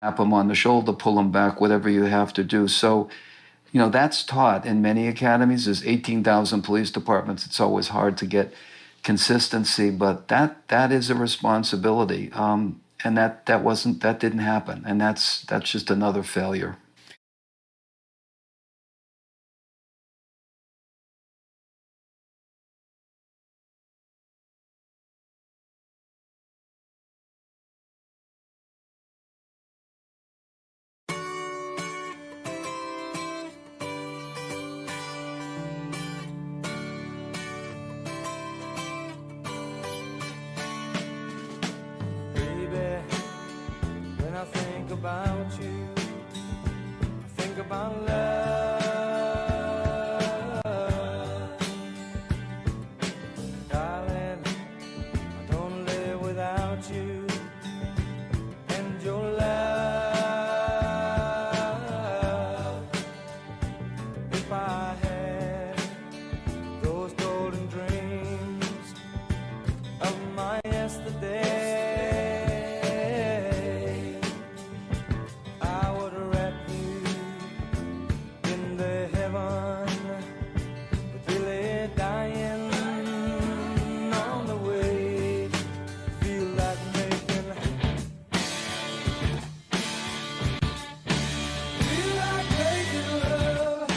tap them on the shoulder, pull them back, whatever you have to do. So, that's taught in many academies. There's 18,000 police departments. It's always hard to get consistency, but that is a responsibility. And that didn't happen. And that's just another failure. Baby, when I think about you, I think about love. Darling, I don't live without you and your love. If I had those golden dreams of my yesterday, I would wrap you in the heaven, but really dying on the way. Feel like making, feel like making love,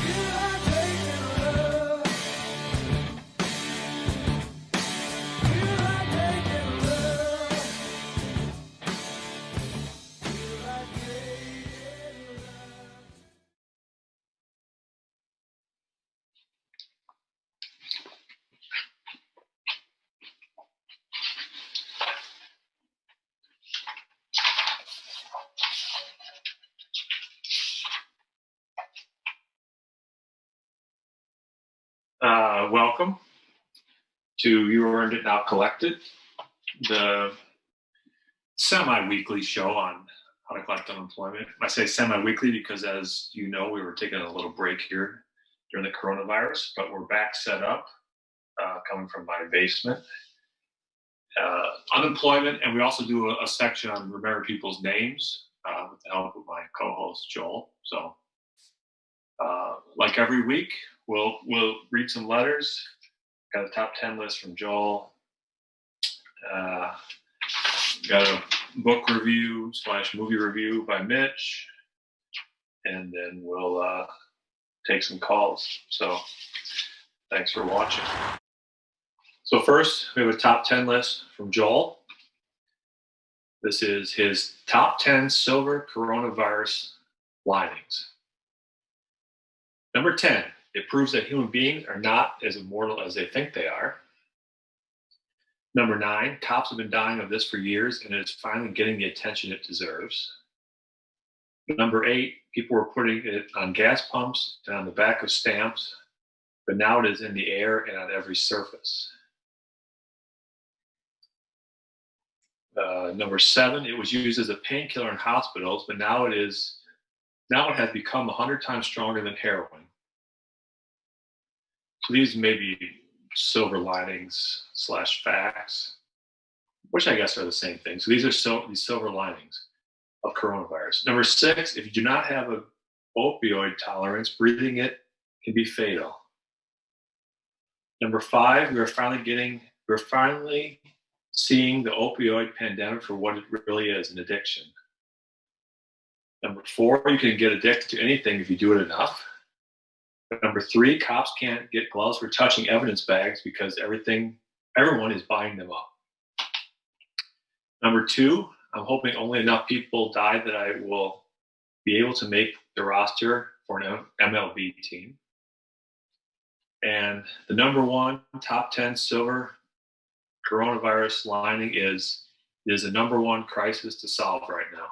feel like making love, feel like making love, feel like making love. Welcome to You Earned It Now Collected, the semi-weekly show on how to collect unemployment. I say semi-weekly because, as you know, we were taking a little break here during the coronavirus, but we're back set up, coming from my basement. Unemployment, and we also do a section on remember people's names with the help of my co-host Joel. So, like every week, we'll read some letters. Got a top 10 list from Joel. Got a book review / movie review by Mitch, and then we'll take some calls. So, thanks for watching. So first, we have a top 10 list from Joel. This is his top 10 silver coronavirus linings. Number 10, it proves that human beings are not as immortal as they think they are. Number 9, cops have been dying of this for years and it is finally getting the attention it deserves. Number 8, people were putting it on gas pumps and on the back of stamps, but now it is in the air and on every surface. Number 7, it was used as a painkiller in hospitals, but now it has become 100 times stronger than heroin. So these may be silver linings / facts, which I guess are the same thing. So these are these silver linings of coronavirus. Number 6, if you do not have an opioid tolerance, breathing it can be fatal. Number 5, we're finally seeing the opioid pandemic for what it really is, an addiction. Number 4, you can get addicted to anything if you do it enough. Number 3, cops can't get gloves for touching evidence bags because everyone is buying them up. Number 2, I'm hoping only enough people die that I will be able to make the roster for an MLB team. And the number 1 top 10 silver coronavirus lining is a number 1 crisis to solve right now.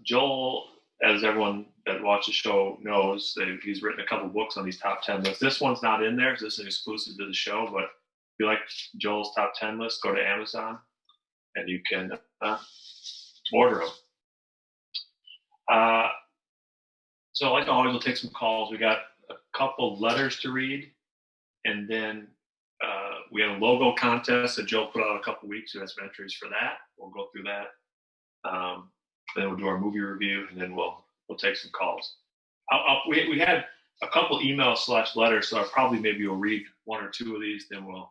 Joel, as everyone that watches the show knows, he's written a couple books on these top 10 lists. This one's not in there, so this is exclusive to the show, but if you like Joel's top 10 list, go to Amazon and you can order them. So like always, we'll take some calls. We got a couple letters to read, and then we had a logo contest that Joe put out a couple weeks. We had some entries for that. We'll go through that. Then we'll do our movie review, and then we'll take some calls. We had a couple emails / letters, so I probably maybe will read one or two of these. Then we'll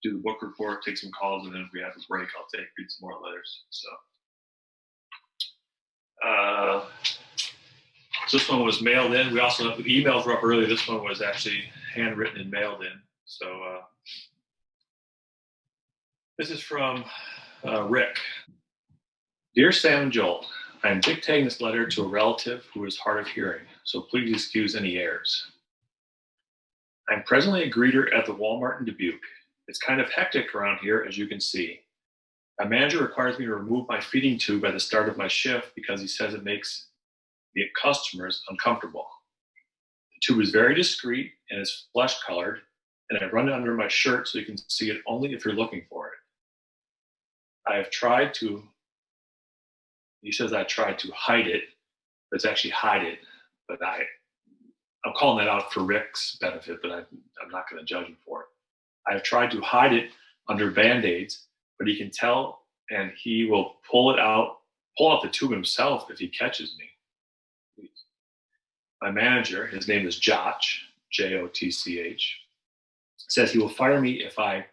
do the book report, take some calls, and then if we have a break, I'll read some more letters. So this one was mailed in. We also the emails were up early. This one was actually handwritten and mailed in. So this is from Rick. Dear Sam and Joel, I am dictating this letter to a relative who is hard of hearing, so please excuse any errors. I am presently a greeter at the Walmart in Dubuque. It's kind of hectic around here, as you can see. My manager requires me to remove my feeding tube at the start of my shift because he says it makes the customers uncomfortable. The tube is very discreet and is flesh-colored, and I run it under my shirt so you can see it only if you're looking for it. I have tried to, he says I tried to hide it, but it's actually hide it. But I'm calling that out for Rick's benefit, but I'm not going to judge him for it. I have tried to hide it under Band-Aids, but he can tell, and he will pull out the tube himself if he catches me. My manager, his name is Jotch, Jotch, says he will fire me if I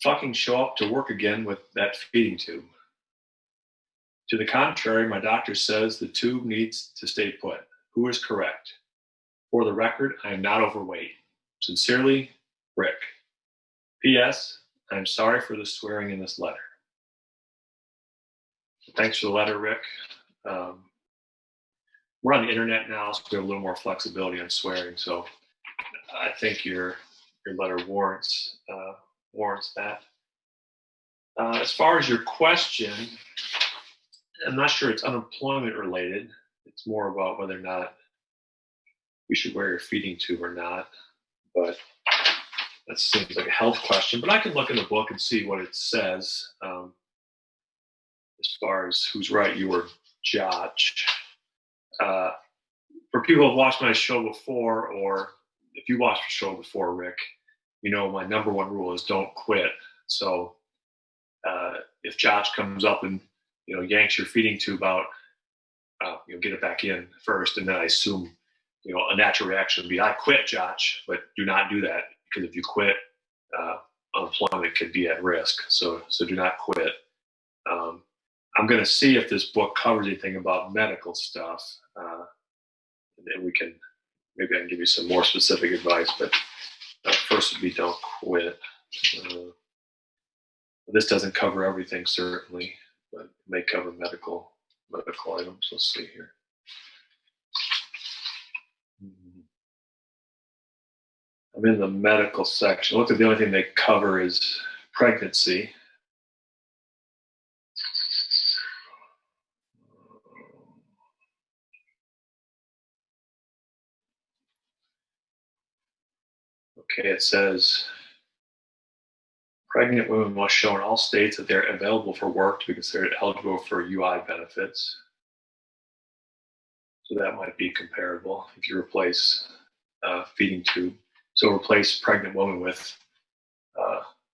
fucking show up to work again with that feeding tube. To the contrary, my doctor says the tube needs to stay put. Who is correct? For the record, I am not overweight. Sincerely, Rick. P.S. I am sorry for the swearing in this letter. Thanks for the letter, Rick. We're on the internet now, so we have a little more flexibility on swearing. So I think your letter warrants that. As far as your question, I'm not sure it's unemployment related. It's more about whether or not we should wear your feeding tube or not. But that seems like a health question. But I can look in the book and see what it says. As far as who's right, you were Jotch. For people who've watched my show before, or if you watched the show before, Rick, you know my number one rule is don't quit. So if Jotch comes up and yanks your feeding tube out, get it back in first, and then I assume a natural reaction would be I quit, Jotch, but do not do that, because if you quit, unemployment could be at risk. So do not quit. I'm going to see if this book covers anything about medical stuff, and then maybe I can give you some more specific advice. But first would be don't quit. This doesn't cover everything, certainly, but it may cover medical items. Let's see here. I'm in the medical section. Look at the only thing they cover is pregnancy. Okay, it says pregnant women must show in all states that they're available for work to be considered eligible for UI benefits. So that might be comparable if you replace feeding tube. So replace pregnant woman with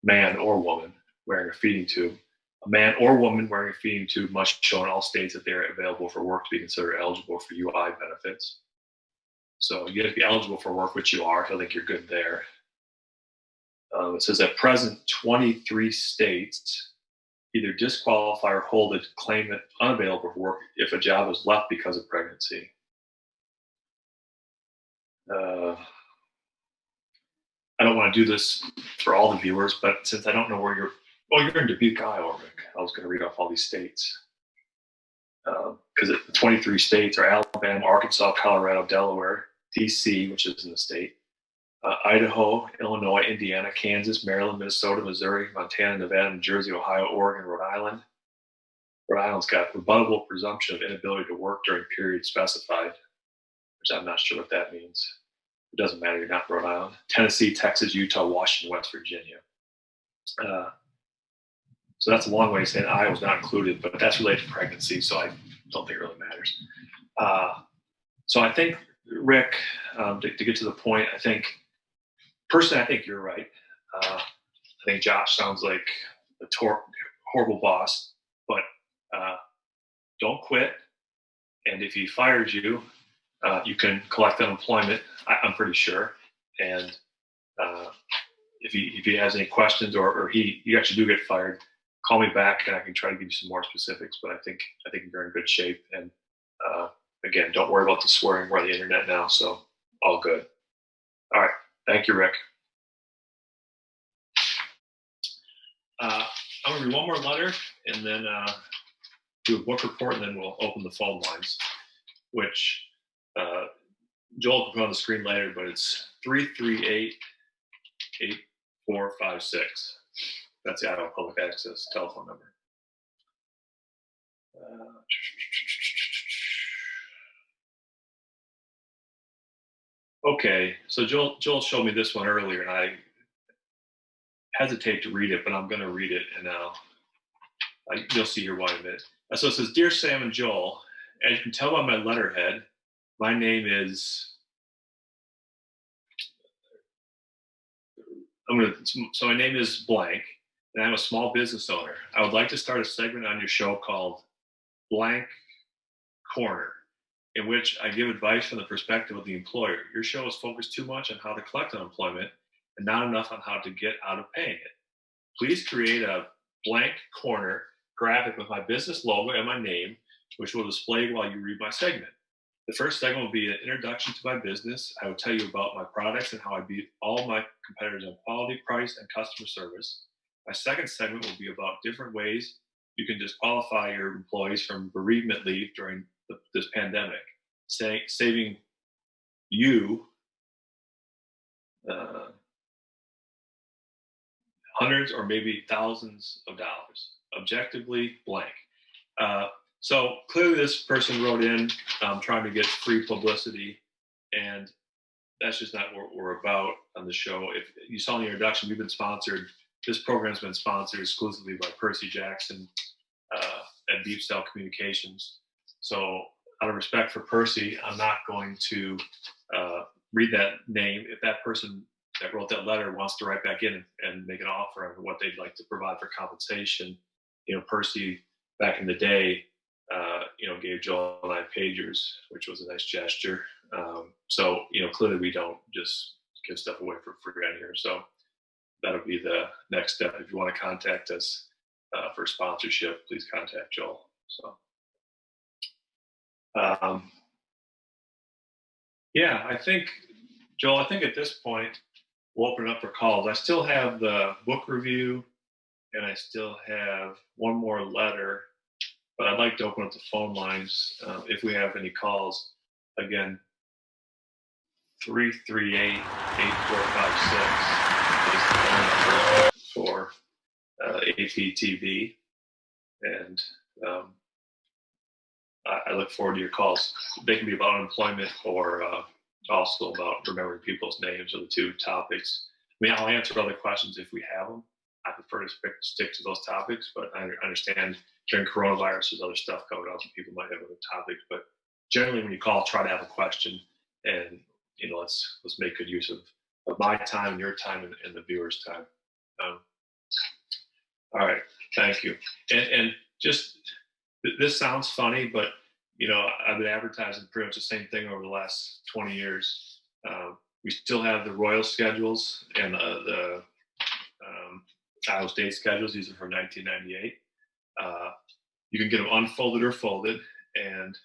man or woman wearing a feeding tube. A man or woman wearing a feeding tube must show in all states that they're available for work to be considered eligible for UI benefits. So you have to be eligible for work, which you are. So I think you're good there. It says at present, 23 states either disqualify or hold a claimant unavailable for work if a job is left because of pregnancy. I don't want to do this for all the viewers, but since I don't know where you're in Dubuque, Iowa, Rick. I was going to read off all these states. Because the 23 states are Alabama, Arkansas, Colorado, Delaware, DC, which is in the state, Idaho, Illinois, Indiana, Kansas, Maryland, Minnesota, Missouri, Montana, Nevada, New Jersey, Ohio, Oregon, Rhode Island. Rhode Island's got rebuttable presumption of inability to work during periods specified, which I'm not sure what that means. It doesn't matter, you're not Rhode Island. Tennessee, Texas, Utah, Washington, West Virginia. So that's a long way of saying Iowa's not included, but that's related to pregnancy, so I don't think it really matters. So I think, Rick, to get to the point, personally, I think you're right. I think Josh sounds like a horrible boss, but uh, don't quit. And if he fires you, you can collect unemployment. I'm pretty sure. And uh, if he has any questions or you actually do get fired, call me back and I can try to give you some more specifics. But I think you're in good shape. And again, don't worry about the swearing. We're on the internet now, so all good. All right. Thank you, Rick. I'm going to read one more letter and then do a book report, and then we'll open the phone lines, which Joel can put on the screen later, but it's 338-8456. That's the Iowa Public Access telephone number. Okay, so Joel showed me this one earlier, and I hesitate to read it, but I'm going to read it, and you'll see here why in a minute. So it says, "Dear Sam and Joel, as you can tell by my letterhead, my name is." So my name is blank, and I'm a small business owner. I would like to start a segment on your show called Blank Corner, in which I give advice from the perspective of the employer. Your show is focused too much on how to collect unemployment and not enough on how to get out of paying it. Please create a blank corner graphic with my business logo and my name, which will display while you read my segment. The first segment will be an introduction to my business. I will tell you about my products and how I beat all my competitors on quality, price, and customer service. My second segment will be about different ways you can disqualify your employees from bereavement leave during this pandemic, saving you hundreds or maybe thousands of dollars. Objectively blank. So clearly this person wrote in trying to get free publicity, and that's just not what we're about on the show. If you saw in the introduction, this program's been sponsored exclusively by Percy Jackson at Deep Cell Communications. So out of respect for Percy, I'm not going to read that name. If that person that wrote that letter wants to write back in and make an offer of what they'd like to provide for compensation, Percy back in the day, gave Joel and I pagers, which was a nice gesture. So clearly we don't just give stuff away for free on here. So that'll be the next step. If you want to contact us for sponsorship, please contact Joel. So, yeah, I think, Joel, at this point, we'll open it up for calls. I still have the book review, and I still have one more letter, but I'd like to open up the phone lines if we have any calls. Again, 338-8456 is the phone number for APTV, and I look forward to your calls. They can be about unemployment or also about remembering people's names, are the two topics. I mean, I'll answer other questions if we have them. I prefer to stick to those topics, but I understand during coronavirus there's other stuff coming up and people might have other topics. But generally when you call, try to have a question, and let's make good use of my time and your time and the viewer's time. All right, thank you. And just, this sounds funny, but I've been advertising pretty much the same thing over the last 20 years. We still have the Royal schedules and the Iowa State schedules. These are from 1998. You can get them unfolded or folded, and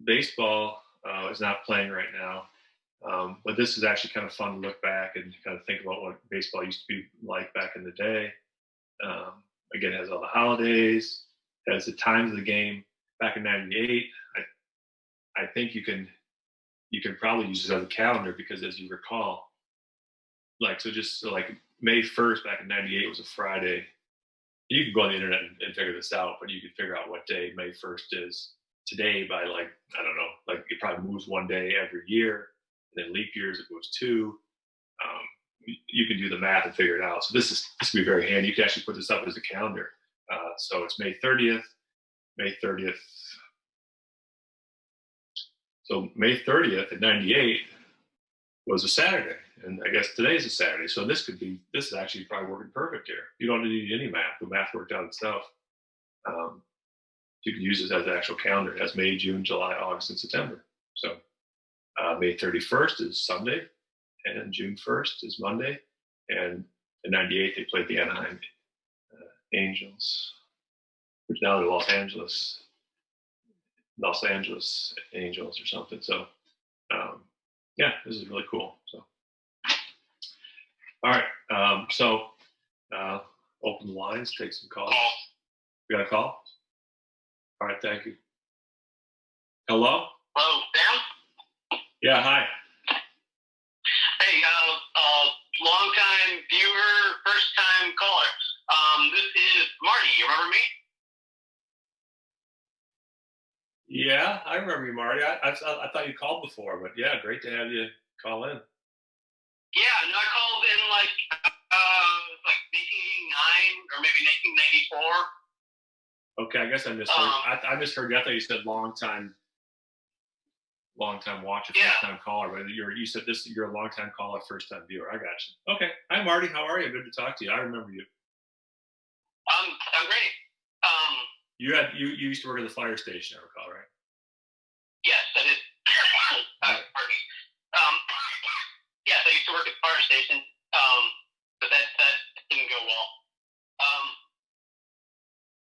baseball is not playing right now. But this is actually kind of fun to look back and kind of think about what baseball used to be like back in the day. Again, it has all the holidays, has the times of the game. Back in '98, I think you can probably use it as a calendar, because as you recall, like May 1st back in '98 was a Friday. You can go on the internet and figure this out, but you can figure out what day May 1st is today by I don't know, it probably moves one day every year, and then leap years it moves two. You can do the math and figure it out. So this can be very handy. You can actually put this up as a calendar. So it's May 30th. So May 30th at 98 was a Saturday, and I guess today's a Saturday. So this is actually probably working perfect here. You don't need any math. The math worked out itself. You can use this as an actual calendar. It has May, June, July, August, and September. So May 31st is Sunday, and June 1st is Monday. And in 98, they played the Anaheim Angels, which now they're Los Angeles Angels or something. So, yeah, this is really cool. So, all right. Open the lines, take some calls. We got a call? All right, thank you. Hello? Hello, Sam? Yeah, hi. Hey, long-time viewer, first-time caller. This is Marty. You remember me? Yeah, I remember you, Marty. I thought you called before, but yeah, great to have you call in. Yeah, no, I called in like 1989 or maybe 1994. Okay, I guess I misheard. I misheard you. I thought you said long time watcher, first time caller. But you said you're a long time caller, first time viewer. I got you. Okay. Hi, Marty. How are you? Good to talk to you. I remember you. I'm great. You used to work at the fire station, I recall, right? Yes, I did. Pardon me. Yes, I used to work at the fire station. But that didn't go well.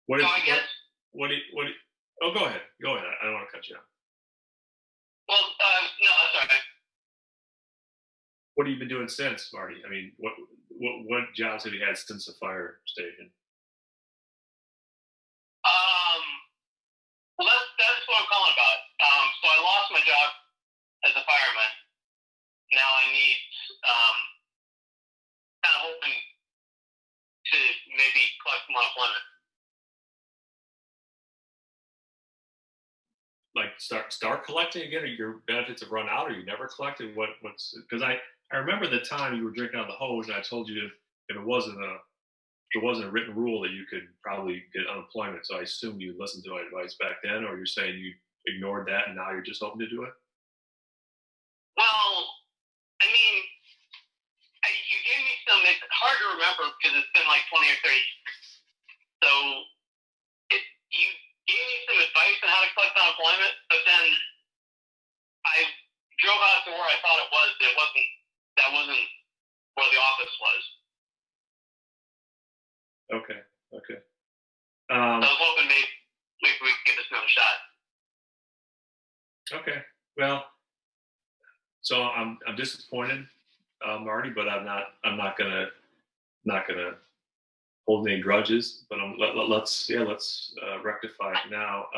What so I guess. Oh, go ahead. Go ahead. I don't want to cut you off. Well, no, that's all right. What have you been doing since, Marty? I mean, what jobs have you had since the fire station? Well, that's what I'm calling about. So I lost my job as a fireman. Now I need, kind of hoping to maybe collect some unemployment. Like start collecting again, or your benefits have run out, or you never collected? What's because I remember the time you were drinking out of the hose, and I told you if it wasn't a written rule that you could probably get unemployment. So I assumed you listened to my advice back then, or you're saying you ignored that and now you're just hoping to do it? Well, I mean, you gave me some, it's hard to remember because it's been like 20 or 30 years. So you gave me some advice on how to collect unemployment, but then I drove out to where I thought it was, but that wasn't where the office was. Okay. So I was hoping maybe we could give this another shot. Okay. Well, so I'm disappointed, Marty, but I'm not gonna hold any grudges. But let's rectify it now.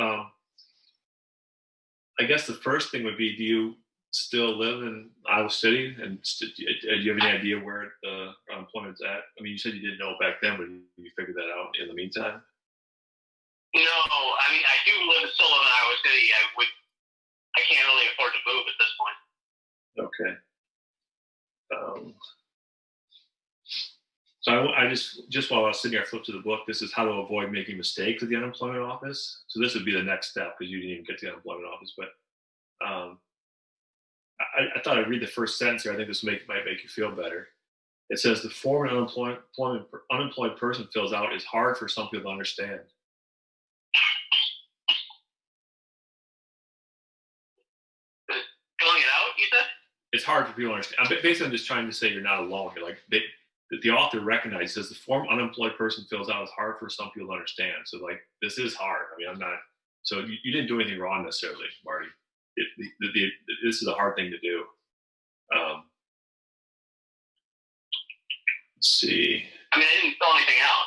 I guess the first thing would be: do you still live in Iowa City? And do you have any idea where the unemployment's at? I mean, you said you didn't know back then, but you figured that out in the meantime? No, I mean, I do still live in Iowa City. I can't really afford to move at this point. Okay. So I just while I was sitting here, I flipped to the book. This is how to avoid making mistakes at the unemployment office. So this would be the next step because you didn't even get to the unemployment office. But I thought I'd read the first sentence here. I think this might make you feel better. It says the form an unemployed person fills out is hard for some people to understand. Filling it out, you said? It's hard for people to understand. Basically, I'm just trying to say you're not alone. You're like the author recognizes, says the form unemployed person fills out is hard for some people to understand. So like this is hard. I mean, I'm not. So you didn't do anything wrong necessarily, Marty. This is a hard thing to do. Let's see. I mean, I didn't fill anything out.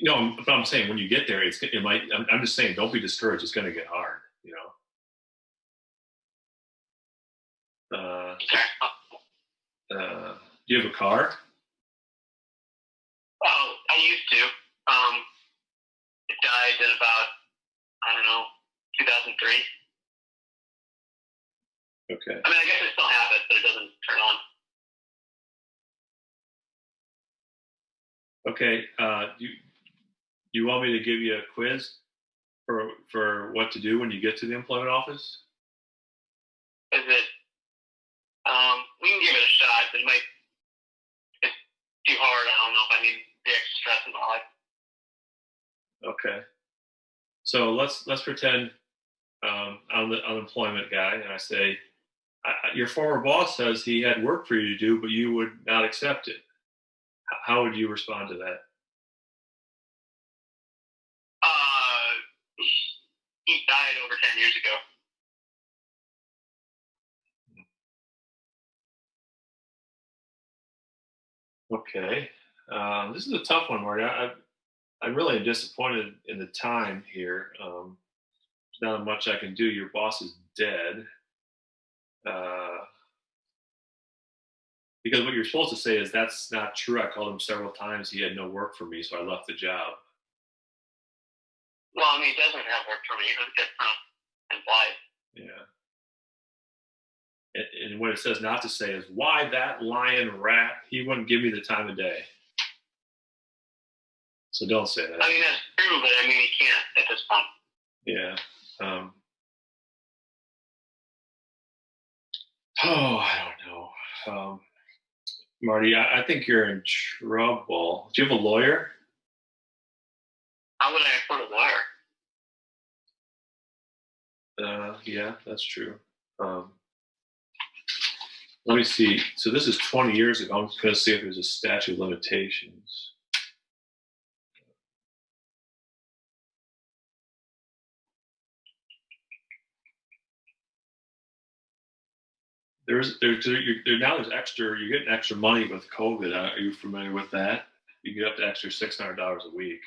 No, but I'm saying when you get there, it might. I'm just saying, don't be discouraged. It's going to get hard. You know. Do you have a car? Oh, I used to. It died in about, 2003. Okay. I mean, I guess I still have it, but it doesn't turn on. Okay. You want me to give you a quiz? for what to do when you get to the employment office? Is it? We can give it a shot, but it's too hard. I don't know if I need the extra stress in my life. Okay. So let's pretend I'm the unemployment guy, and I say, your former boss says he had work for you to do, but you would not accept it. How would you respond to that? He died over 10 years ago. Okay. This is a tough one, Marty. I'm really disappointed in the time here. There's not much I can do. Your boss is dead. Because what you're supposed to say is that's not true. I called him several times. He had no work for me, so I left the job. Well, I mean, he doesn't have work for me. That's not implied. Yeah. And what it says not to say is, why that lying rat? He wouldn't give me the time of day. So don't say that. I mean, that's true, but I mean, he can't at this point. Yeah. I don't know. Marty, I think you're in trouble. Do you have a lawyer? How would I afford a lawyer? Yeah, that's true. Let me see. So this is 20 years ago. I'm just going to see if there's a statute of limitations. There's extra. You're getting extra money with COVID. Are you familiar with that? You get up to extra $600 a week.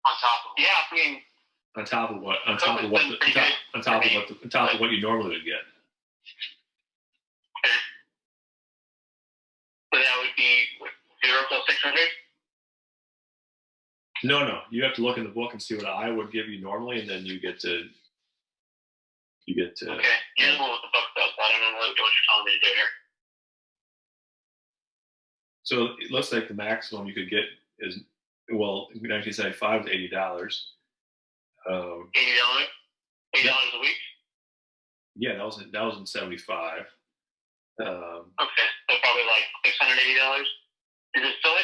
On top of I mean, on top of what you normally would get. Okay. So that would be 0 plus 600. No. You have to look in the book and see what I would give you normally, and then you get to. Okay. Here's what the book does. I don't know what you're telling me to do here. So it looks like the maximum you could get is, well, in 1975 was $80. $80 a week. Yeah, that was in 75. Okay, so probably like $680. Is it still $80?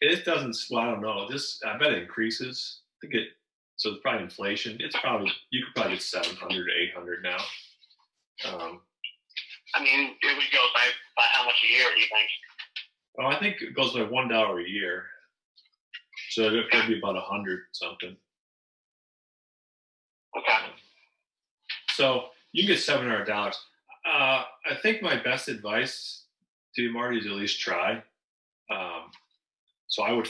It doesn't. Well, I don't know. I bet it increases. So it's probably inflation. You could probably get 700 to 800 now. I mean, it would go by how much a year? Do you think? Oh, I think it goes by $1 a year. So it could be about 100 something. Okay. So you can get $700. I think my best advice to you, Marty, is at least try. So I would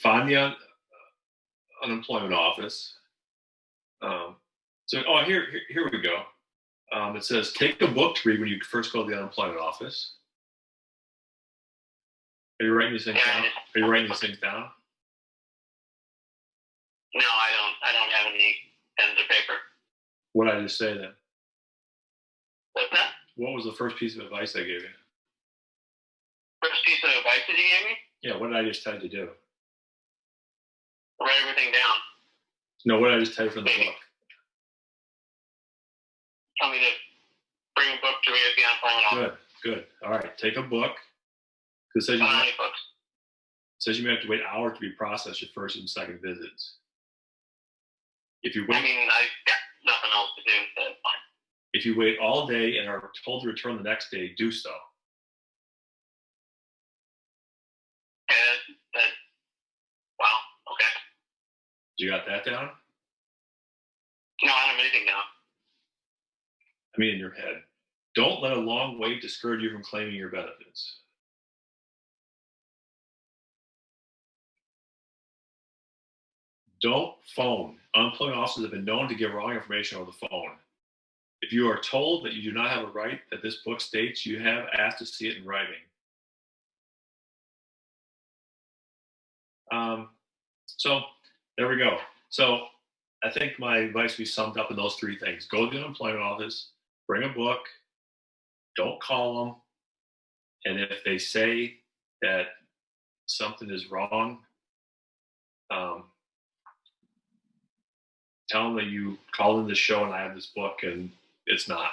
find the unemployment office. Here we go. It says take a book to read when you first go to the unemployment office. Are you writing these things down? Are you writing these things down? No, I don't have any pens or paper. What did I just say then? What's that? What was the first piece of advice I gave you? First piece of advice that you gave me? Yeah, what did I just tell you to do? Write everything down. No, what did I just tell you from the book? Tell me to bring a book to read at the unemployment office. Good. All right, take a book. It says How many books? Says you may have to wait hours to be processed your first and second visits. If you wait, I mean, I've got nothing else to do, so it's fine. If you wait all day and are told to return the next day, do so. Okay, wow, okay. You got that down? No, I don't have anything down. I mean, in your head. Don't let a long wait discourage you from claiming your benefits. Don't phone. Unemployment officers have been known to give wrong information over the phone. If you are told that you do not have a right that this book states, you have asked to see it in writing. So there we go. So I think my advice would be summed up in those three things. Go to the unemployment office, bring a book, don't call them, And if they say that something is wrong, tell them that you called in the show and I have this book and it's not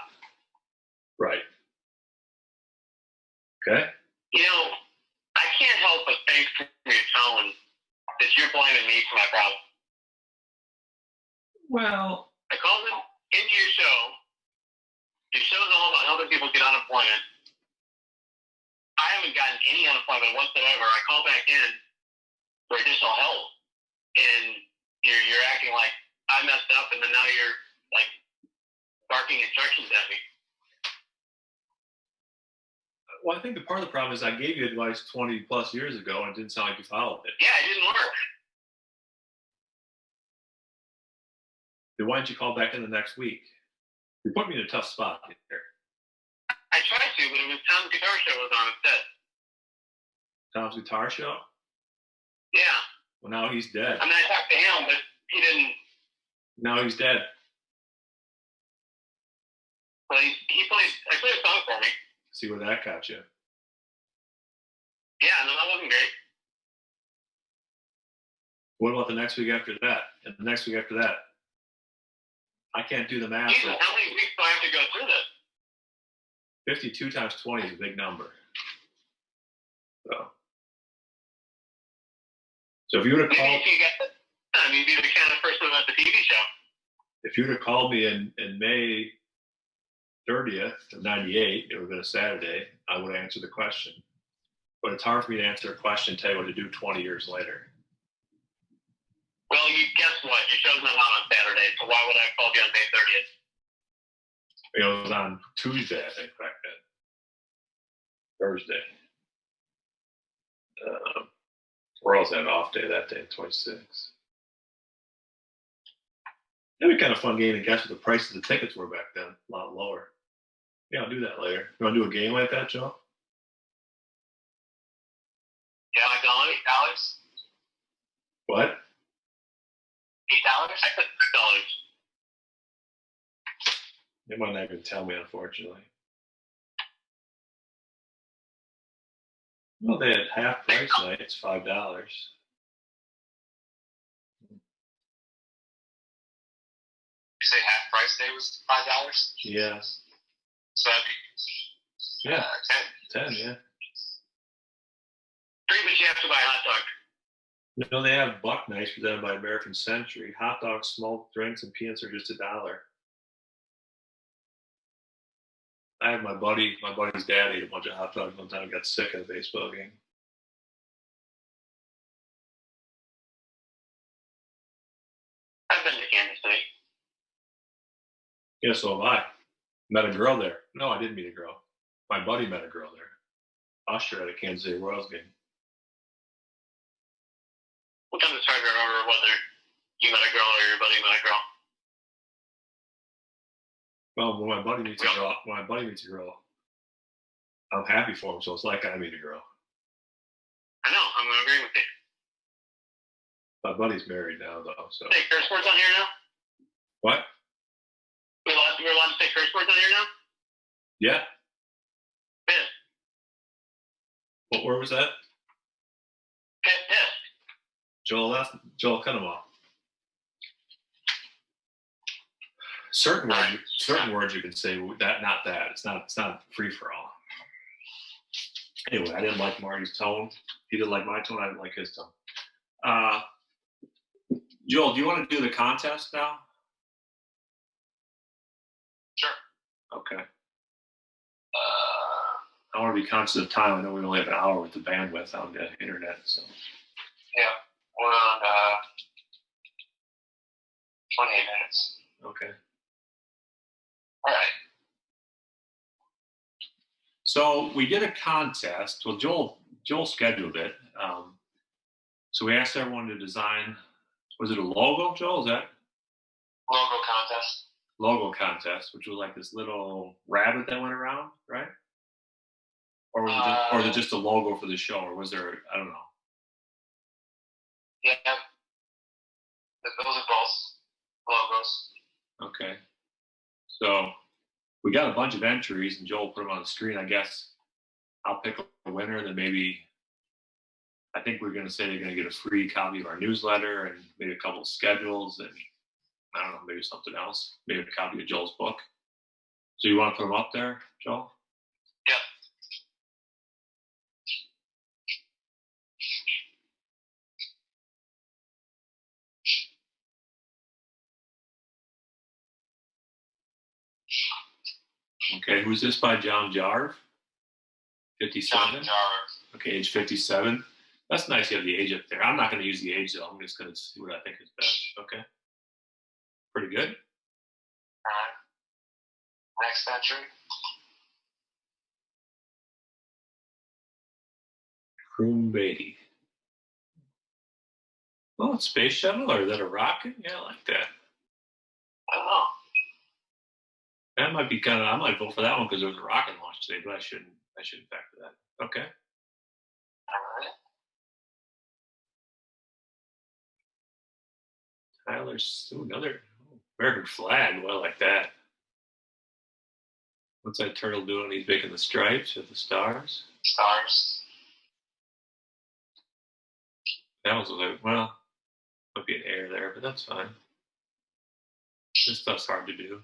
right. Okay? You know, I can't help but think from your tone that you're blaming me for my problem. Well, I called into your show. Your show's all about helping people get unemployment. I haven't gotten any unemployment whatsoever. I call back in for additional help, and you're acting like I messed up, and then now you're like barking instructions at me. well, I think the part of the problem is I gave you advice 20 plus years ago and it didn't sound like you followed it. Yeah, it didn't work. Then why don't you call back in the next week? You put me in a tough spot here. I tried to, but it was Tom's Guitar Show was on instead. Tom's Guitar Show? Yeah. Well, now he's dead. I mean, I talked to him, but he didn't. Now he's dead. Well, I played a song for me. See where that got you. Yeah, no, that wasn't great. What about the next week after that? And the next week after that? I can't do the math. Jesus, how many weeks do I have to go through this? 52 times 20 is a big number. So if you would have Maybe called, if you got time, you'd be the kind of person at the TV show. if you would have called me in May 30th of '98, it would have been a Saturday, I would have answered the question. But it's hard for me to answer a question and tell you what to do 20 years later. Well, you guess what? Your show's not on Saturday, so why would I call you on May 30th? It was on Tuesday, I think, back then. Thursday. Or else I had an off day that day, 26. That'd be kind of fun game to guess what the prices of the tickets were back then. A lot lower. Yeah, I'll do that later. You want to do a game like that, Joe? Yeah, like $8? What? $8? I put $6. They might not even tell me, unfortunately. Well, they had half price nights, $5. You say half price day was $5? Yeah. So that'd be 10, yeah. Pretty much you have to buy a hot dog. You know, they have buck nights presented by American Century. Hot dogs, smoked drinks, and peanuts are just $1. I have my buddy's dad ate a bunch of hot dogs one time and got sick at a baseball game. I've been to Kansas City. Yeah, so have I. Met a girl there. No, I didn't meet a girl. My buddy met a girl there. Usher at a Kansas City Royals game. Sometimes it's hard to remember whether you met a girl or your buddy met a girl. Well, when my buddy meets a girl, I'm happy for him, so it's like I meet a girl. I know, I'm agreeing with you. My buddy's married now, though, so. Say curse words on here now? What? We're allowed to say curse words on here now? Yeah. Piss. What word was that? Piss. Joel, cut him off. Certain words you can say that, not that. It's not free for all. Anyway, I didn't like Marty's tone. He didn't like my tone. I didn't like his tone. Joel, do you want to do the contest now? Sure. Okay. I want to be conscious of time. I know we only have an hour with the bandwidth on the internet, so. Yeah, we're on 28 minutes. Okay. All right. So we did a contest. Well, Joel scheduled it. So we asked everyone to design. Was it a logo, Joel? Is that Logo contest? Which was like this little rabbit that went around, right? Or was it just a logo for the show, or was there? I don't know. Yeah. Those are both logos. Okay. So we got a bunch of entries, and Joel put them on the screen. I guess I'll pick a winner, and then maybe I think we're going to say they're going to get a free copy of our newsletter and maybe a couple of schedules and I don't know, maybe something else, maybe a copy of Joel's book. So you want to put them up there, Joel? Yep. Okay, who's this by? John Jarve? 57? John Jarve. Okay, age 57. That's nice you have the age up there. I'm not going to use the age, though. I'm just going to see what I think is best. Okay. Pretty good. All right. Next entry. Croom Beatty. Oh, it's space shuttle, or is that a rocket? Yeah, I like that. I don't know. That might be kind of. I might vote for that one because there was a rocket launch today, but I shouldn't factor that. Okay. All right. Tyler's another American flag. Well, I like that. What's that turtle doing? He's making the stripes with the stars. Stars. That was like, well, might be an error there, but that's fine. This stuff's hard to do.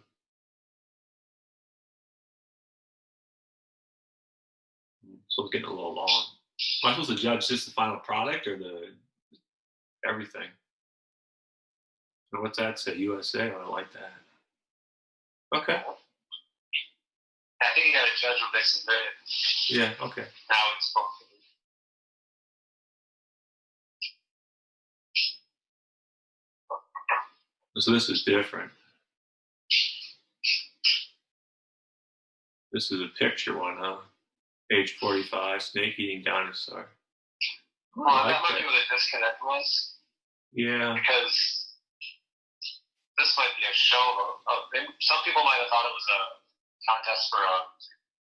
So it's getting a little long. Am I supposed to judge just the final product or the everything? And what's that say? USA? I like that. Okay. I think you got to judge what they submitted. Yeah, okay. Now it's supposed to be. So this is different. This is a picture one, huh? Page 45, snake eating dinosaur. Oh, I like that might that. be where the disconnect was. Yeah. Because this might be a show. Some people might have thought it was a contest for a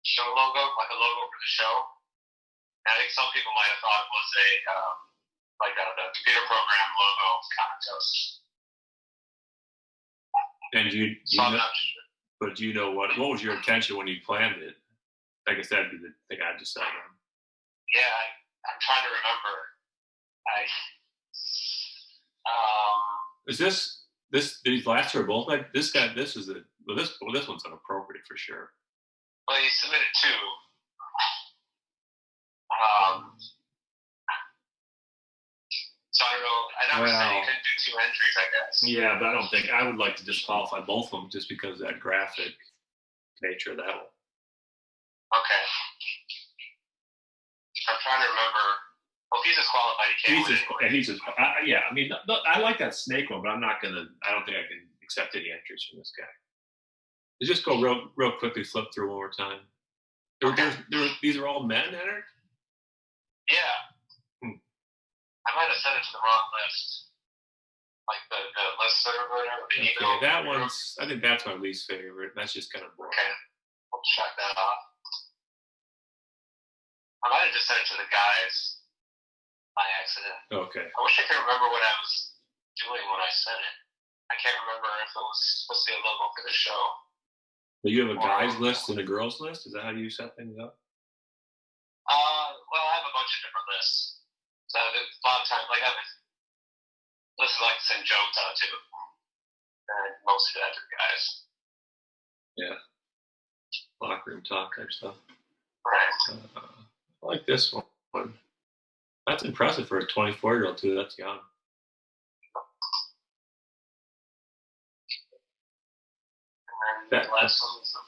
show logo, like a logo for the show. And I think some people might have thought it was the computer program logo contest. And you So I'm know, not sure. but do you know what was your intention when you planned it? I guess that'd be the thing I'd decide on. Yeah, I'm trying to remember. Is these last two are both like this guy? This one's inappropriate for sure. Well, you submitted two. So I don't know. I never said you couldn't do two entries, I guess. Yeah, but I would like to disqualify both of them just because of that graphic nature of that one. Okay. I'm trying to remember. Well, if he's disqualified, he can't. Yeah. I mean, I like that snake one, but I don't think I can accept any entries from this guy. Let's just go real quickly, flip through one more time. These are all men entered? Yeah. I might have sent it to the wrong list. Like the list server or whatever, the email. Okay, I think that's my least favorite. That's just kind of boring. Okay. We'll check that off. I might have just sent it to the guys by accident. Okay. I wish I could remember what I was doing when I sent it. I can't remember if it was supposed to be a logo for the show. But you have a guys list and a girls list? Is that how you set things up? Well, I have a bunch of different lists. So a lot of times, like I have lists like send jokes out to, and mostly that to the guys. Yeah. Locker room talk type stuff. Right. I like this one. That's impressive for a 24-year-old too. That's young. And then the last one was the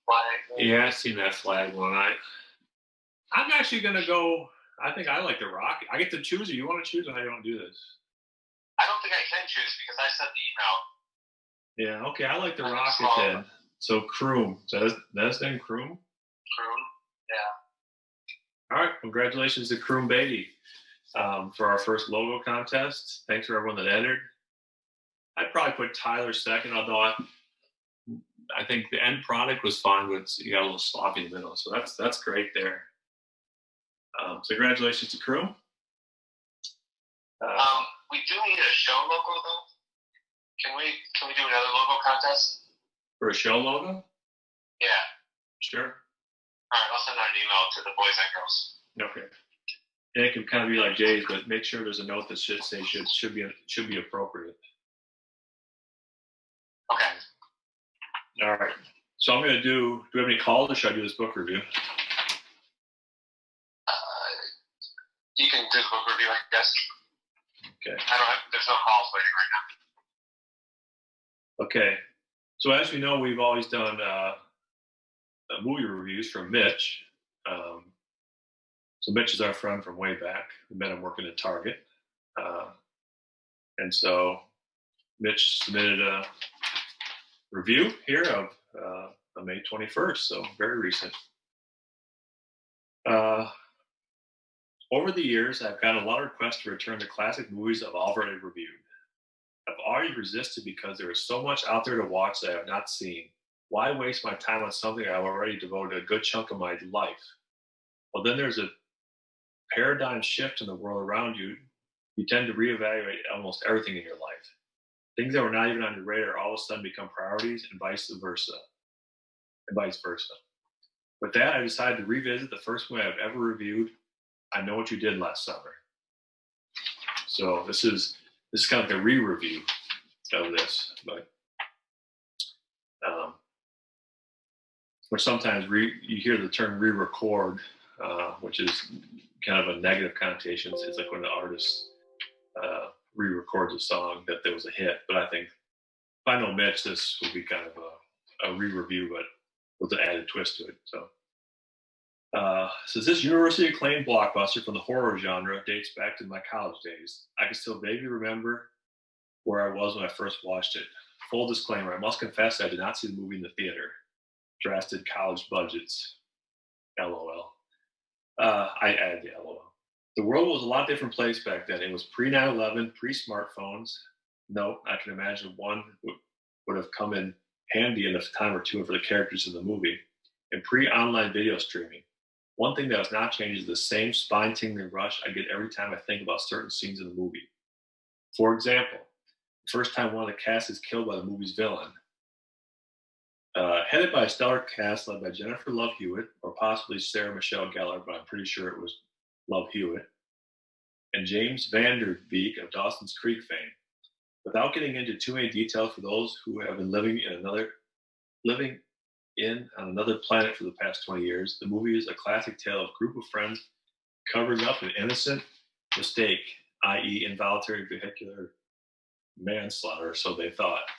flag. Yeah, I've seen that flag one. I'm actually gonna go. I think I like the rocket. I get to choose, or you want to choose, or how you want to do this? I don't think I can choose because I sent the email. Yeah. Okay. I like the rocket then. So Croom. So that's then Croom. Croom. Yeah. All right. Congratulations to Croom Beatty for our first logo contest. Thanks for everyone that entered. I'd probably put Tyler second, although I think the end product was fine, but you got a little sloppy in the middle. So that's great there. So congratulations to Croom. We do need a show logo though. Can we do another logo contest? For a show logo? Yeah. Sure. right, I'll send out an email to the boys and girls. Okay. And it can kind of be like Jay's, but make sure there's a note that should say should be appropriate. Okay. All right. So I'm going to do we have any calls or should I do this book review? You can do the book review, I guess. Okay. There's no calls waiting right now. Okay. So as you know, we've always done movie reviews from Mitch. So Mitch is our friend from way back. We met him working at Target. And so Mitch submitted a review here of May 21st, so very recent. Over the years, I've gotten a lot of requests to return to classic movies I've already reviewed. I've already resisted because there is so much out there to watch that I have not seen. Why waste my time on something I've already devoted a good chunk of my life? Well, then there's a paradigm shift in the world around you. You tend to reevaluate almost everything in your life. Things that were not even on your radar all of a sudden become priorities, and vice versa. With that, I decided to revisit the first movie I've ever reviewed, I Know What You Did Last Summer. So this is kind of like a re-review of this, but or sometimes you hear the term re-record, which is kind of a negative connotation. It's like when the artist re-records a song that there was a hit. But I think if I know Mitch, this will be kind of a re-review, but with an added twist to it. So this university acclaimed blockbuster from the horror genre dates back to my college days. I can still vaguely remember where I was when I first watched it. Full disclaimer, I must confess I did not see the movie in the theater. Drastic college budgets. LOL. I added the LOL. The world was a lot different place back then. It was pre-9/11, pre-smartphones. No, I can imagine one would have come in handy in a time or two for the characters in the movie. And pre-online video streaming. One thing that has not changed is the same spine-tingling rush I get every time I think about certain scenes in the movie. For example, the first time one of the cast is killed by the movie's villain. Headed by a stellar cast led by Jennifer Love Hewitt, or possibly Sarah Michelle Gellar, but I'm pretty sure it was Love Hewitt, and James Van Der Beek of Dawson's Creek fame. Without getting into too many details for those who have been living on another planet for the past 20 years, the movie is a classic tale of a group of friends covering up an innocent mistake, i.e. involuntary vehicular manslaughter, so they thought,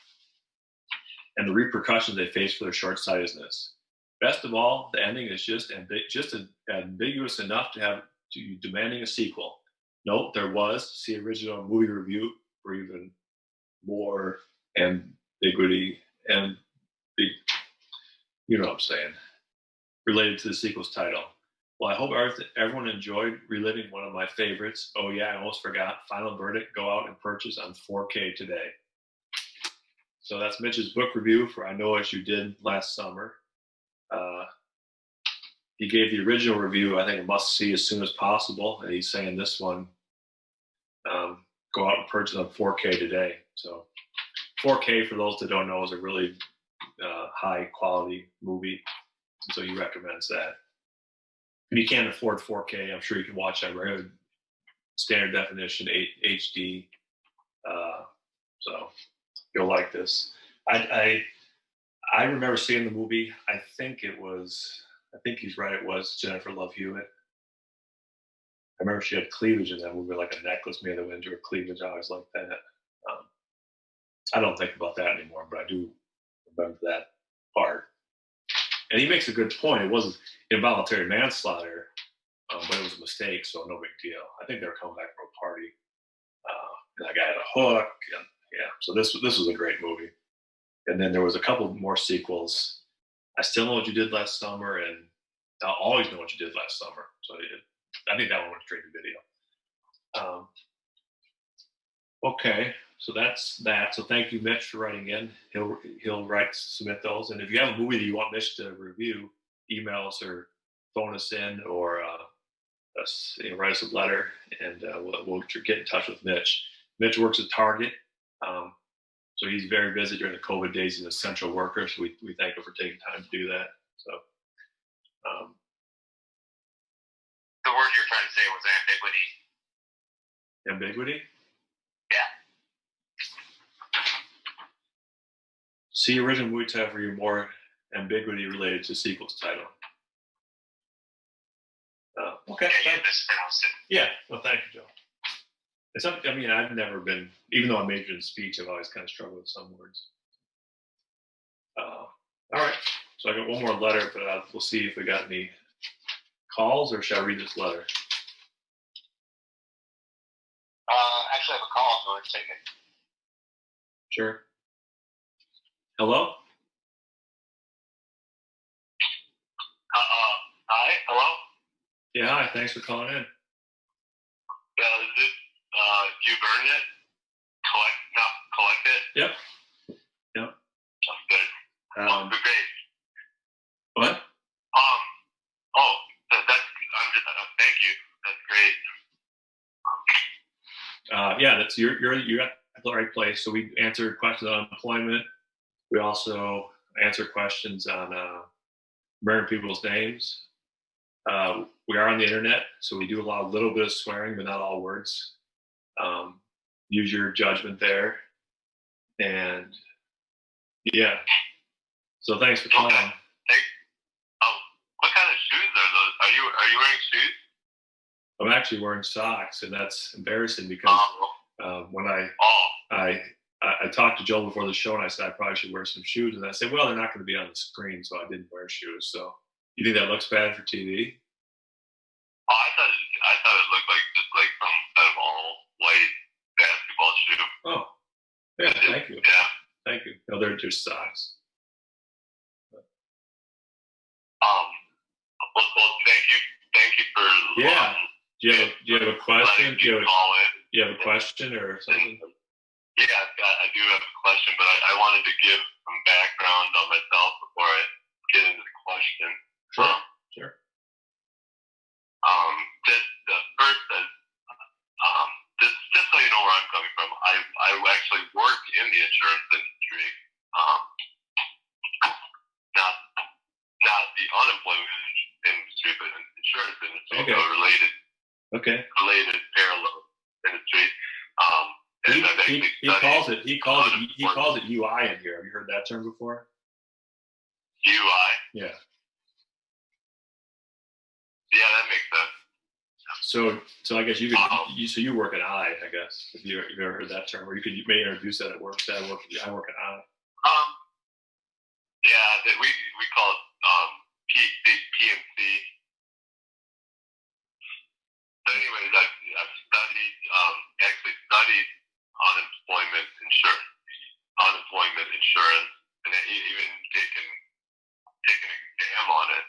and the repercussions they face for their short-sightedness. Best of all, the ending is just ambiguous enough to have you demanding a sequel. Note, there was, see original movie review for even more ambiguity and you know what I'm saying, related to the sequel's title. Well, I hope everyone enjoyed reliving one of my favorites. Oh yeah, I almost forgot. Final verdict, go out and purchase on 4K today. So that's Mitch's book review for I Know What You Did Last Summer. He gave the original review, I think, a must-see as soon as possible, and he's saying this one, go out and purchase on 4K today. So 4K, for those that don't know, is a really high-quality movie, and so he recommends that. If you can't afford 4K, I'm sure you can watch that regular standard definition HD. So you'll like this. I remember seeing the movie. I think he's right. It was Jennifer Love Hewitt. I remember she had cleavage in that movie, like a necklace made of into her cleavage. I always liked that. I don't think about that anymore, but I do remember that part. And he makes a good point. It wasn't involuntary manslaughter, but it was a mistake, so no big deal. I think they were coming back from a party, and that guy had a hook, and yeah. So this was a great movie. And then there was a couple more sequels. I Still Know What You Did Last Summer, and I'll Always Know What You Did Last Summer. So I think that one went straight to video. Okay, so that's that. So thank you, Mitch, for writing in. He'll submit those. And if you have a movie that you want Mitch to review, email us or phone us in, or write us a letter, and we'll get in touch with Mitch. Mitch works at Target. So he's very busy during the COVID days. He's an essential worker, so we thank him for taking time to do that. So the word you're trying to say was ambiguity. Ambiguity? Yeah. See original movie title for you more ambiguity related to sequel's title. Okay. Yeah, you mispronounced it. Yeah. Well, thank you, Joe. It's not, I mean, I've never been, even though I majored in speech, I've always kind of struggled with some words. All right. So I got one more letter, but we'll see if we got any calls, or shall I read this letter? Actually, I have a call, so let's take it. Sure. Hello? Hi, hello? Yeah, hi. Thanks for calling in. Is this, you've earned it? Collect it? Yep. Yep. That's good. Well, great. What? Thank you. That's great. Yeah, that's you're at the right place. So we answer questions on employment. We also answer questions on remembering people's names. We are on the internet, so we do a little bit of swearing, but not all words. Use your judgment there. And yeah. So thanks for calling. Okay. What kind of shoes are those? Are you wearing shoes? I'm actually wearing socks, and that's embarrassing because when I talked to Joel before the show, and I said I probably should wear some shoes, and I said, well, they're not going to be on the screen, so I didn't wear shoes. So you think that looks bad for TV? Oh, I thought it looked like just like some kind of all white basketball shoe. Oh, yeah. Thank you. Yeah. Thank you. No, they're just socks. Well, thank you for. Yeah. Do you have a question? Do you have a question or something? Yeah, I do have a question, but I wanted to give some background on myself before I get into the question. Sure. Just so you know where I'm coming from, I actually work in the insurance industry, not the unemployment industry, but insurance industry, Okay. so related parallel industry. He calls it UI in here. Have you heard that term before? UI. Yeah. Yeah, that makes sense. So I guess you could you work at I guess, if you've ever heard that term, or you may introduce that at work. Say I work at I. Yeah, we call it PMC. So anyways, I've studied unemployment insurance, and even taken an exam on it.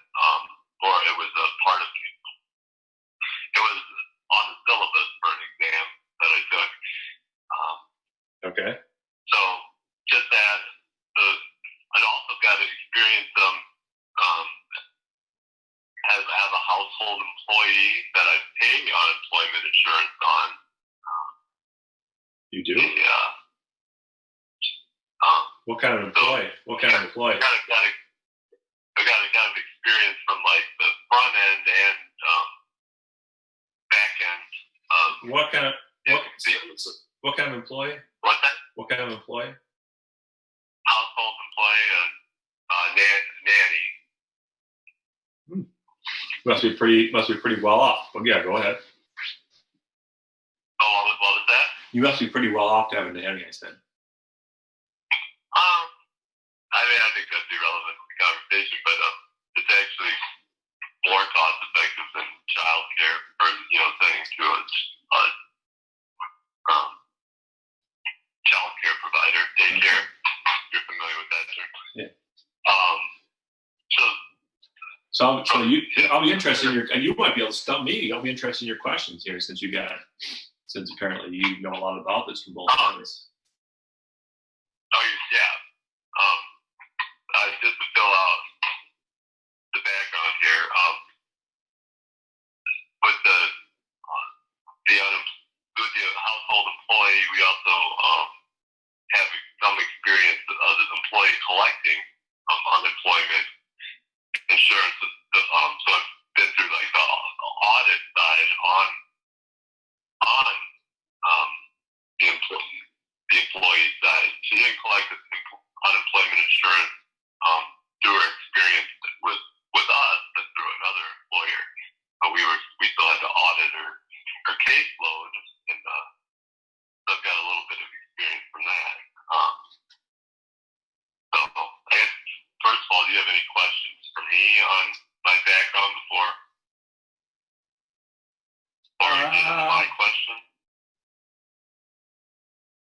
Or it was a part of it. It was on the syllabus for an exam that I took. Okay. So just that, I also got to experience as a household employee that I pay unemployment insurance on. You do? Yeah. What kind of employee? I got a kind of experience from like the front end and back end. What kind of employee? What's that? What kind of employee? Household employee and nanny. Must be pretty well off. Well, yeah, go ahead. Oh, what was that? You must be pretty well off to have a nanny, I said. I mean, I think that's irrelevant to the conversation, but it's actually more cost effective than childcare, or sending to a childcare provider, daycare. You're familiar with that term? Yeah. So I'll be interested in and you might be able to stump me. I'll be interested in your questions here, since apparently you know a lot about this from both sides. Yeah. Just to fill out the background here, with the household employee, we also have some experience as an employee collecting unemployment insurance. So I've been through like the audit the employee side. She didn't collect unemployment insurance through her experience with us, but through another employer. But we still had to audit her caseload, and so I've got a little bit of experience from that. So I guess first of all, do you have any questions for me on my background before? Or my question?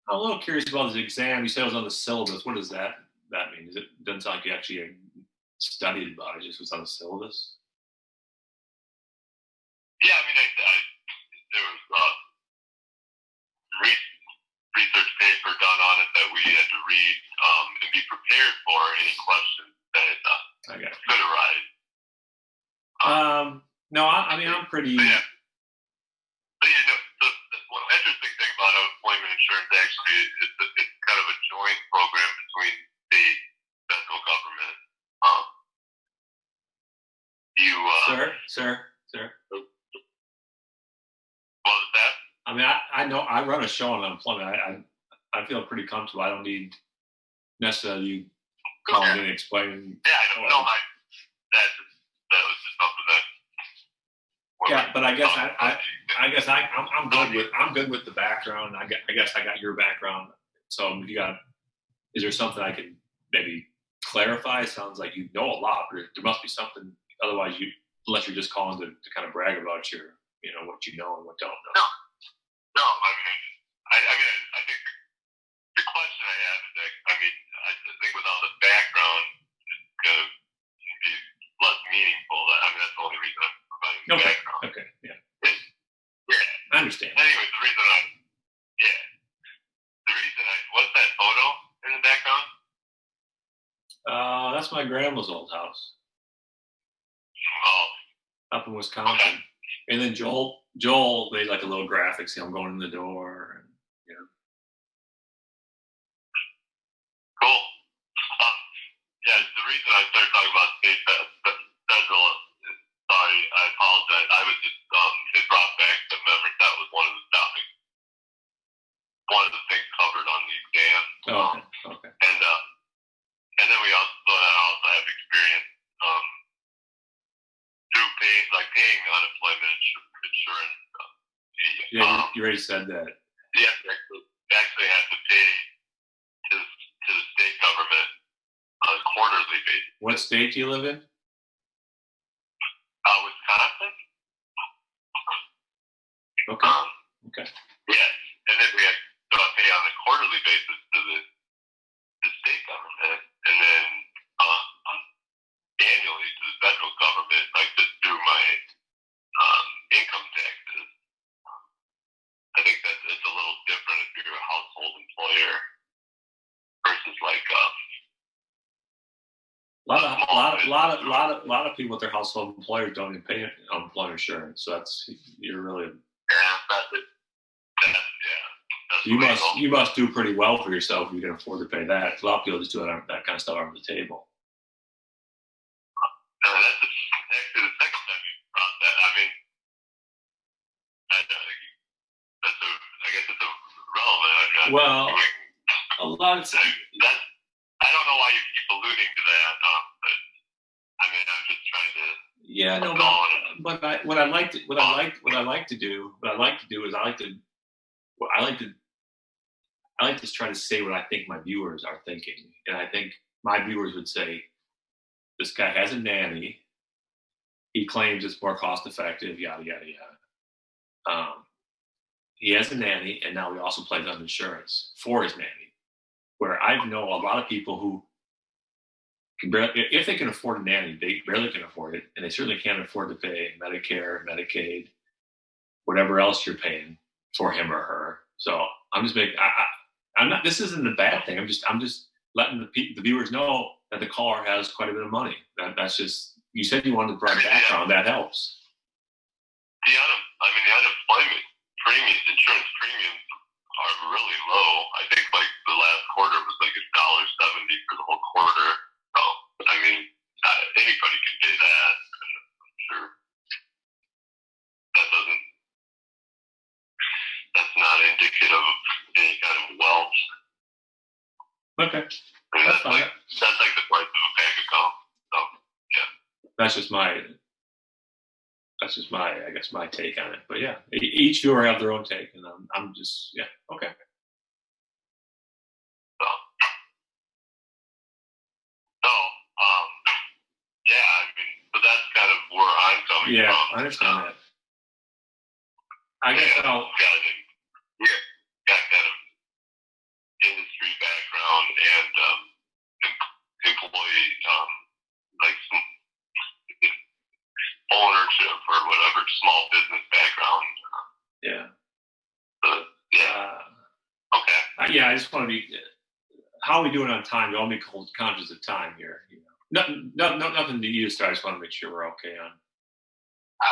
I'm a little curious about this exam. You said it was on the syllabus. What does that mean? It doesn't sound like you actually studied about it. It just was on the syllabus. Yeah, I mean, there was research paper done on it that we had to read and be prepared for any questions that could arise. No, I mean, I'm pretty. Yeah. But, the interesting thing about unemployment insurance actually is that it's kind of a joint program between state and federal government. Sir. What was that? I mean, I know I run a show on unemployment. I feel pretty comfortable. I don't need necessarily you calling in and explaining. Yeah, I don't know. That was just something that. Yeah, but I'm good with the background. I guess I got your background. So if you got, is there something I can maybe clarify? It sounds like you know a lot, but there must be something. Otherwise, unless you're just calling to kind of brag about your, what you know and what don't know. No. I think the question I have is that I think without the background, it's gonna be less meaningful. That's the only reason I'm providing the background. Okay. Yeah. Yeah. I understand. Anyway, the reason what's that photo in the background? That's my grandma's old house Oh. up in Wisconsin. Okay. And then Joel made like a little graphic. See, I'm going in the door, and Cool. Yeah, the reason I started talking about state federal. Sorry, I apologize. I was just it brought back the memory. That was one of the topics. One of the things covered on the exam. Okay. And then we also have experience through paying unemployment insurance. Yeah, you already said that. Yeah, actually have to pay to the state government on a quarterly basis. What state do you live in? Wisconsin. Okay. Yeah, and then we have to pay on a quarterly basis to the state government, and then annually to the federal government, like just through my income taxes. I think that it's a little different if you're a household employer versus like a lot of people with their household employers don't even pay unemployment insurance. So you're really. You must do pretty well for yourself if you can afford to pay that. A lot of people just do that kind of stuff under the table. That's actually the second time you brought that. I guess it's relevant. Well, a lot of times. I don't know why you keep alluding to that, but I'm just trying to. Yeah, no, but what I like to do is I like to try to say what I think my viewers are thinking, and I think my viewers would say, this guy has a nanny. He claims it's more cost effective, yada yada yada. He has a nanny, and now he also plays on insurance for his nanny. Where I know a lot of people who can barely, if they can afford a nanny, they barely can afford it, and they certainly can't afford to pay Medicare, Medicaid, whatever else you're paying for him or her. So I'm just making. I'm not. This isn't a bad thing. I'm just letting the viewers know that the caller has quite a bit of money. That's just. You said you wanted to provide background. That helps. The unemployment insurance premiums are really low. I think like the last quarter was like $1.70 for the whole quarter. So anybody can pay that. I'm sure that's not indicative of any kind of welch. Okay. I mean, that's like the price of a bag of gum. So yeah. That's just my, I guess, my take on it. But yeah, each viewer have their own take, and I'm just, yeah, okay. So, yeah, I mean, but that's kind of where I'm coming from. Yeah, I understand that. I guess I'll. Got kind of industry background and employee, like some ownership or whatever, small business background. Yeah. But, yeah. Okay. Yeah, I just want to be. How are we doing on time? You all be conscious of time here. You know, nothing to you to start. I just want to make sure we're okay on. 10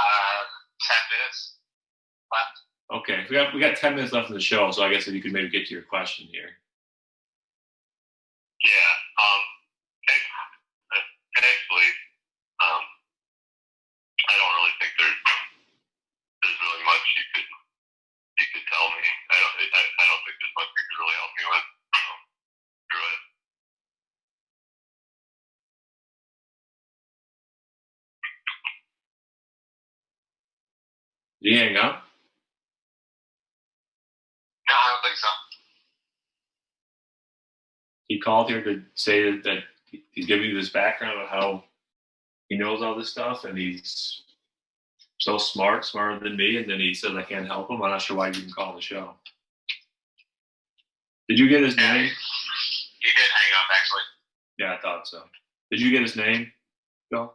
minutes left. Okay, we got 10 minutes left in the show, so I guess if you could maybe get to your question here. Yeah. Actually, I don't really think there's really much you could tell me. I don't think there's much you could really help me with. Through it. Did he hang up? No, I don't think so. He called here to say that he's giving you this background of how he knows all this stuff, and he's so smarter than me, and then he says I can't help him. I'm not sure why you didn't call the show. Did you get his name? He did hang up, actually. Yeah, I thought so. Did you get his name, Bill?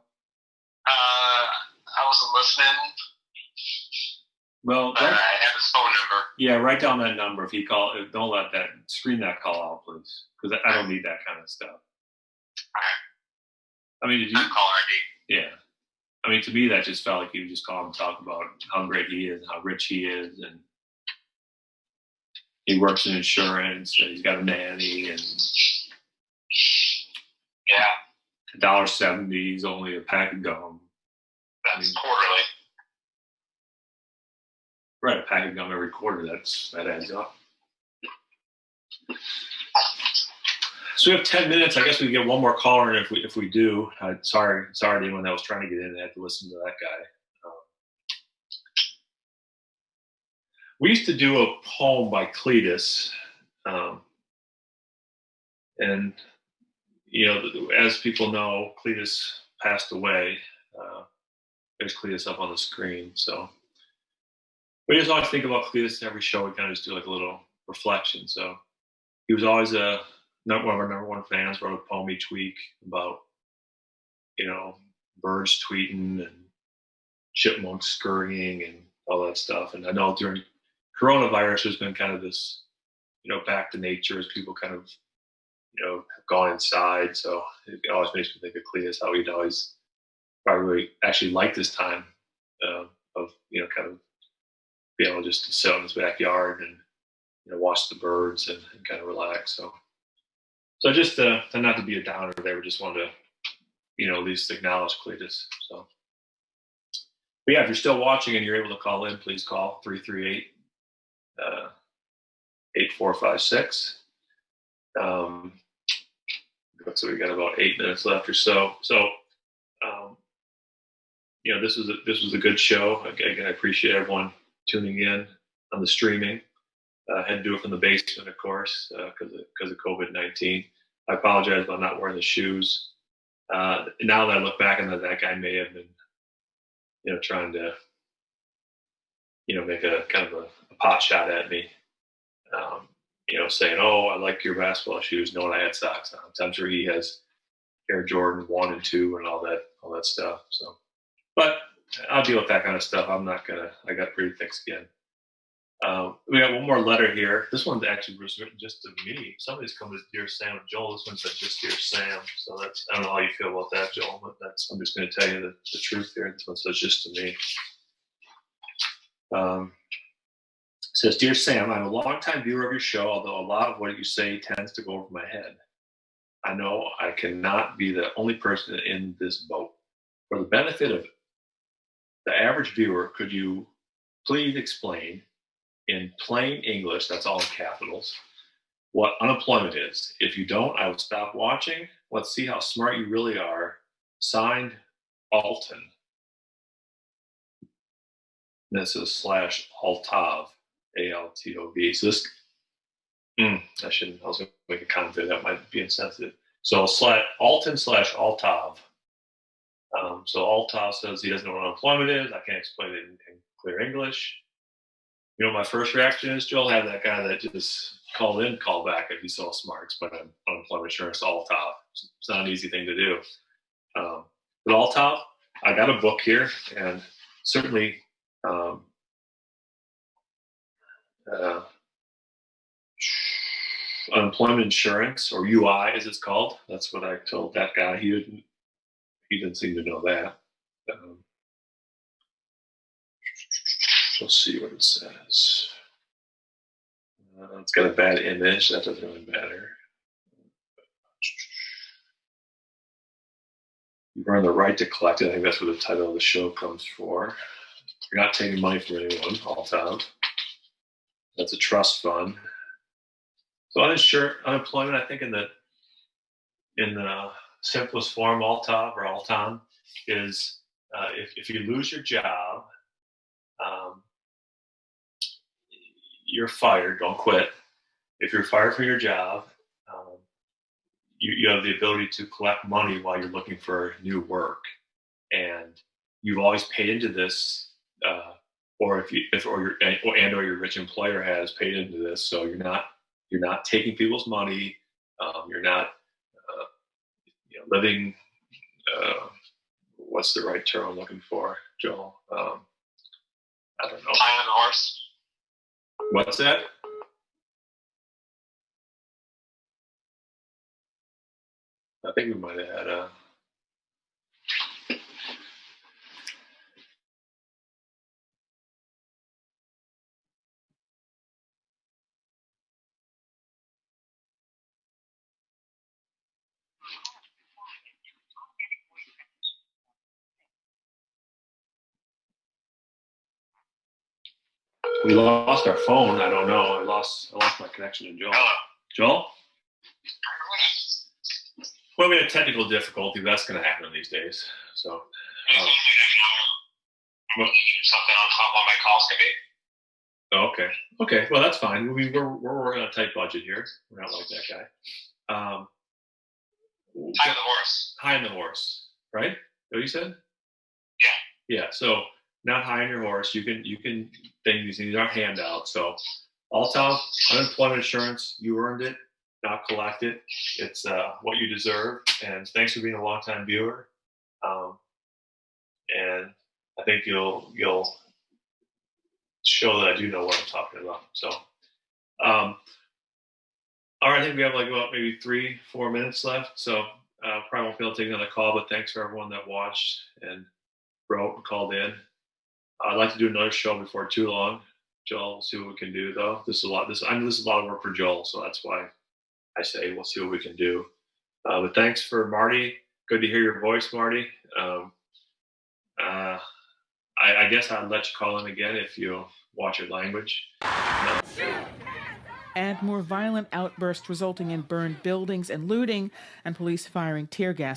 I wasn't listening. Well, I have his phone number. Yeah, write down that number. If he call, don't let that screen that call out, please, because I don't need that kind of stuff. All right. I mean, did you? Call ID. Yeah. I mean, to me, that just felt like you just call him and talk about how great he is, how rich he is, and he works in insurance, and he's got a nanny, and yeah, $1.70 is only a pack of gum. That's quarterly. Right, a pack of gum every quarter. That adds up. So we have 10 minutes. I guess we get one more caller in if we do. Sorry to anyone that was trying to get in and had to listen to that guy. We used to do a poem by Cletus, and you know, as people know, Cletus passed away. There's Cletus up on the screen. So we just always think about Cletus every show. We kind of just do like a little reflection. So he was always one of our number one fans. Wrote a poem each week about, you know, birds tweeting and chipmunks scurrying and all that stuff. And I know during coronavirus, there's been kind of this, you know, back to nature as people kind of, you know, have gone inside. So it always makes me think of Cletus, how he'd always probably actually like this time of, you know, kind of be able just to sit in his backyard and, you know, watch the birds and kind of relax. So just not to be a downer there, we just wanted to, you know, at least acknowledge Cletus. So, but yeah, if you're still watching and you're able to call in, please call 338-8456. So we got about 8 minutes left or so. So, you know, this was a good show. Again, I appreciate everyone tuning in on the streaming. Had to do it from the basement, of course, because of COVID-19. I apologize about not wearing the shoes. Now that I look back on that guy may have been, you know, trying to, you know, make a kind of a pot shot at me. You know, saying, "Oh, I like your basketball shoes," knowing I had socks on. So I'm sure he has Air Jordan 1 and 2 and all that stuff. So, but I'll deal with that kind of stuff. I'm not gonna. I got pretty thick skin. We got one more letter here. This one actually was written just to me. Somebody's come with Dear Sam and Joel. This one said just Dear Sam. So that's, I don't know how you feel about that, Joel, but I'm just going to tell you the truth here. This one says just to me. It says, Dear Sam, I'm a longtime viewer of your show, although a lot of what you say tends to go over my head. I know I cannot be the only person in this boat. For the benefit of the average viewer, could you please explain in plain English, that's all in capitals, what unemployment is. If you don't, I would stop watching. Let's see how smart you really are. Signed, Alton. This is /Altov, ALTOV. So this, I was going to make a comment there. That might be insensitive. So Alton/Altov. So Altov says he doesn't know what unemployment is. I can't explain it in clear English. You know, my first reaction is, Joel, have that guy that just called back if he's so smart, but unemployment insurance, Altov. It's not an easy thing to do. But Altov, I got a book here, and certainly unemployment insurance, or UI as it's called. That's what I told that guy. He didn't seem to know that. Let's see what it says. It's got a bad image. That doesn't really matter. You earn the right to collect it. I think that's what the title of the show comes for. You're not taking money from anyone, all time. That's a trust fund. So uninsured unemployment, I think in the simplest form, Altov or Alton, is if you lose your job, you're fired. Don't quit. If you're fired from your job, you have the ability to collect money while you're looking for new work, and you've always paid into this, or your rich employer has paid into this, so you're not taking people's money. You're not living. What's the right term I'm looking for, Joel? I don't know. High on the horse. What's that? I think we might have had a. We lost our phone. I don't know. I lost my connection to Joel. Hello. Joel? Well, we had technical difficulty. That's going to happen these days. So. Something on top on my calls could be. Okay. Okay. Well, that's fine. We're working on a tight budget here. We're not like that guy. High on the horse. High on the horse, right? What you said? Yeah. Yeah. So not high on your horse. You can these aren't handouts. So Altov, unemployment insurance, you earned it, not collect it. It's what you deserve. And thanks for being a longtime viewer. And I think you'll show that I do know what I'm talking about. So, all right, I think we have maybe 3-4 minutes left. So probably won't be able to take another call, but thanks for everyone that watched and wrote and called in. I'd like to do another show before too long. Joel, we'll see what we can do though. This is a lot. I know this is a lot of work for Joel, so that's why I say we'll see what we can do. But thanks for Marty. Good to hear your voice, Marty. I guess I'd let you call in again if you watch your language. And more violent outbursts resulting in burned buildings and looting, and police firing tear gas